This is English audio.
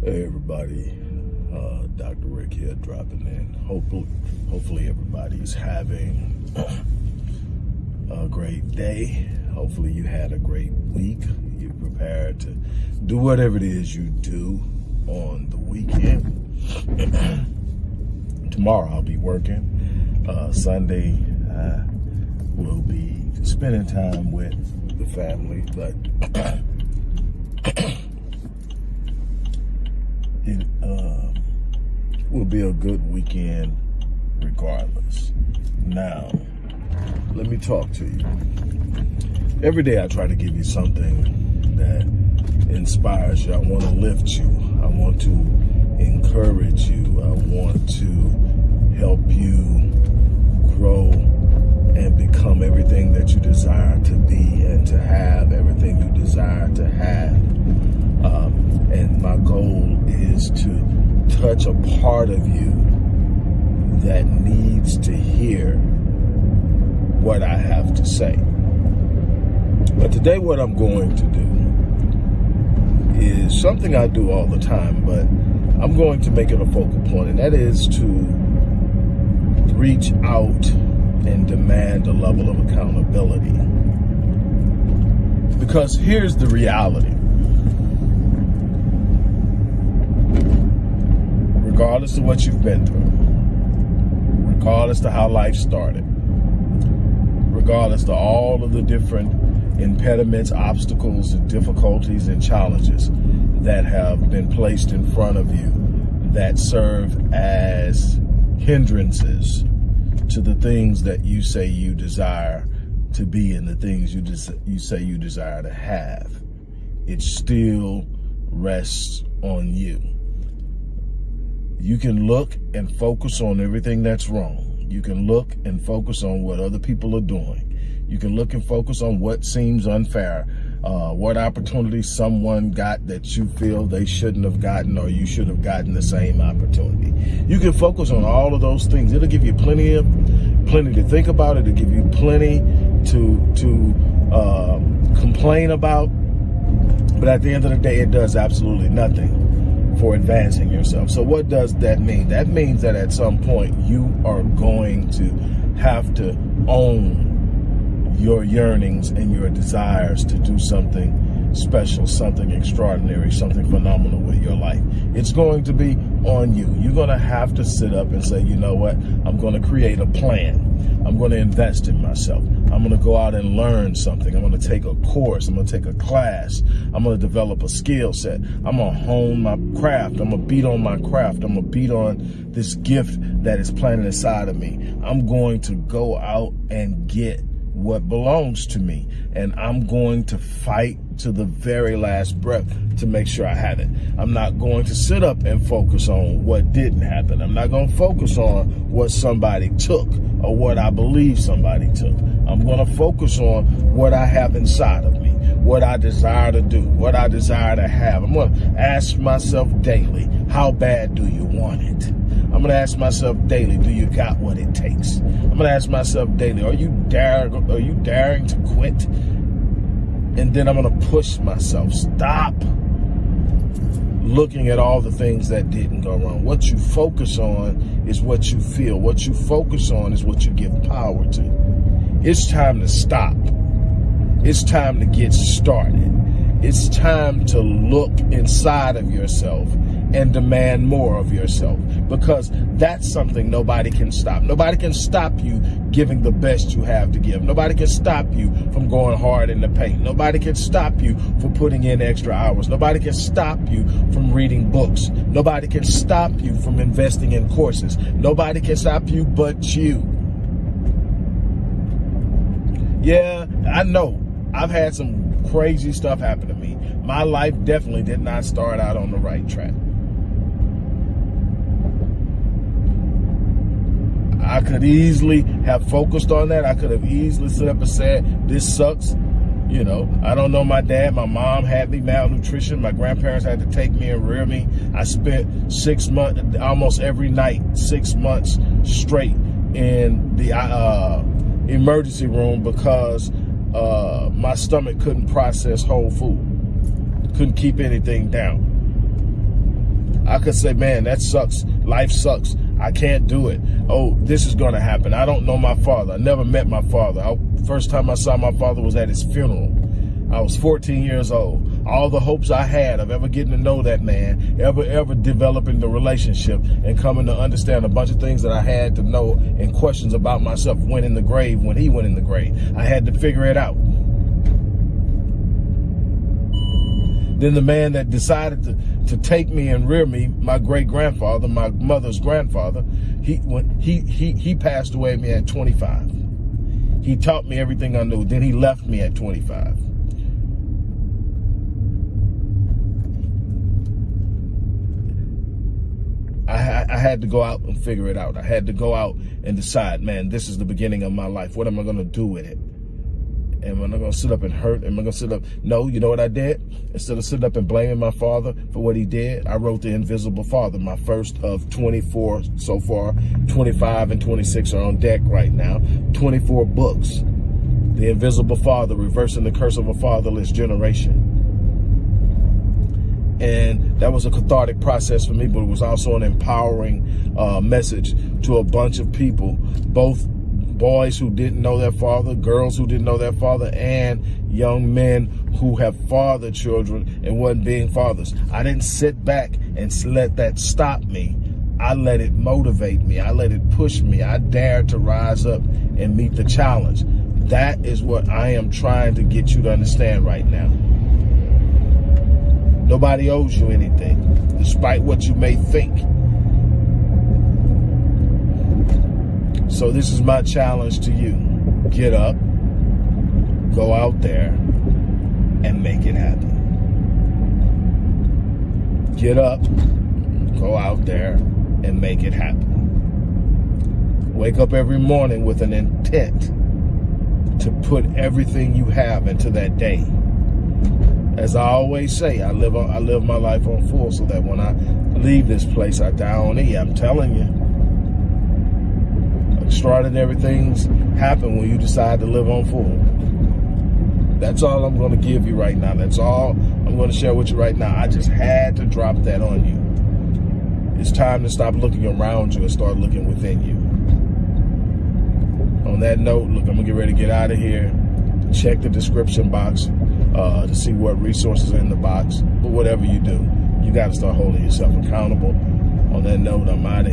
Hey everybody, Dr. Rick here dropping in. Hopefully everybody's having a great day. Hopefully you had a great week. You're prepared to do whatever it is you do on the weekend. Tomorrow I'll be working. Sunday we'll be spending time with the family, but it will be a good weekend regardless. Now, let me talk to you. Every day I try to give you something that inspires you. I want to lift you. I want to encourage you. I want to help you grow and become everything that you desire to be and to have everything you desire to have. And my goal is to touch a part of you that needs to hear what I have to say. But today what I'm going to do is something I do all the time, but I'm going to make it a focal point, and that is to reach out and demand a level of accountability. Because here's the reality. Regardless of what you've been through, regardless of how life started, regardless of all of the different impediments, obstacles, and difficulties and challenges that have been placed in front of you that serve as hindrances to the things that you say you desire to be and the things you say you desire to have, it still rests on you. You can look and focus on everything that's wrong. You can look and focus on what other people are doing. You can look and focus on what seems unfair, what opportunity someone got that you feel they shouldn't have gotten, or you should have gotten the same opportunity. You can focus on all of those things. It'll give you plenty to think about. It'll give you plenty to complain about. But at the end of the day, it does absolutely nothing for advancing yourself. So what does that mean? That means that at some point you are going to have to own your yearnings and your desires to do something special, something extraordinary, something phenomenal with your life. It's going to be on you. You're going to have to sit up and say, you know what? I'm going to create a plan. I'm going to invest in myself. I'm going to go out and learn something. I'm going to take a course. I'm going to take a class. I'm going to develop a skill set. I'm going to hone my craft. I'm going to beat on my craft. I'm going to beat on this gift that is planted inside of me. I'm going to go out and get what belongs to me, and I'm going to fight to the very last breath to make sure I have it. I'm not going to sit up and focus on what didn't happen. I'm not going to focus on what somebody took or what I believe somebody took. I'm going to focus on what I have inside of me, what I desire to do, what I desire to have. I'm going to ask myself daily, how bad do you want it? I'm going to ask myself daily, do you got what it takes? I'm going to ask myself daily, are you daring to quit? And then I'm going to push myself. Stop looking at all the things that didn't go wrong. What you focus on is what you feel. What you focus on is what you give power to. It's time to stop. It's time to get started. It's time to look inside of yourself and demand more of yourself, because that's something nobody can stop. Nobody can stop you giving the best you have to give. Nobody can stop you from going hard in the paint. Nobody can stop you from putting in extra hours. Nobody can stop you from reading books. Nobody can stop you from investing in courses. Nobody can stop you but you. Yeah, I know. I've had some crazy stuff happen to me. My life definitely did not start out on the right track. I could easily have focused on that. I could have easily stood up and said, this sucks. You know, I don't know my dad. My mom had me malnutrition. My grandparents had to take me and rear me. I spent 6 months, almost every night, 6 months straight in the emergency room because my stomach couldn't process whole food. Couldn't keep anything down. I could say, man, that sucks. Life sucks. I can't do it. Oh, this is going to happen. I don't know my father. I never met my father. First time I saw my father was at his funeral. I was 14 years old. All the hopes I had of ever getting to know that man, ever developing the relationship and coming to understand a bunch of things that I had to know and questions about myself went in the grave when he went in the grave. I had to figure it out. Then the man that decided to take me and rear me, my great-grandfather, my mother's grandfather, he passed away at 25. He taught me everything I knew. Then he left me at 25. I had to go out and figure it out. I had to go out and decide, man, this is the beginning of my life. What am I going to do with it? Am I going to sit up and hurt? Am I going to sit up? No, you know what I did? Instead of sitting up and blaming my father for what he did, I wrote The Invisible Father, my first of 24 so far. 25 and 26 are on deck right now. 24 books. The Invisible Father, Reversing the Curse of a Fatherless Generation. And that was a cathartic process for me, but it was also an empowering message to a bunch of people, both boys who didn't know their father, girls who didn't know their father, and young men who have fathered children and wasn't being fathers. I didn't sit back and let that stop me. I let it motivate me. I let it push me. I dared to rise up and meet the challenge. That is what I am trying to get you to understand right now. Nobody owes you anything, despite what you may think. So this is my challenge to you. Get up, go out there, and make it happen. Get up, go out there, and make it happen. Wake up every morning with an intent to put everything you have into that day. As I always say, I live my life on full so that when I leave this place, I die on E. I'm telling you. Extraordinary things happen when you decide to live on full. That's all I'm going to give you right now. That's all I'm going to share with you right now. I just had to drop that on you. It's time to stop looking around you and start looking within you. On that note, look, I'm going to get ready to get out of here. Check the description box to see what resources are in the box. But whatever you do, you got to start holding yourself accountable. On that note, I'm out of here.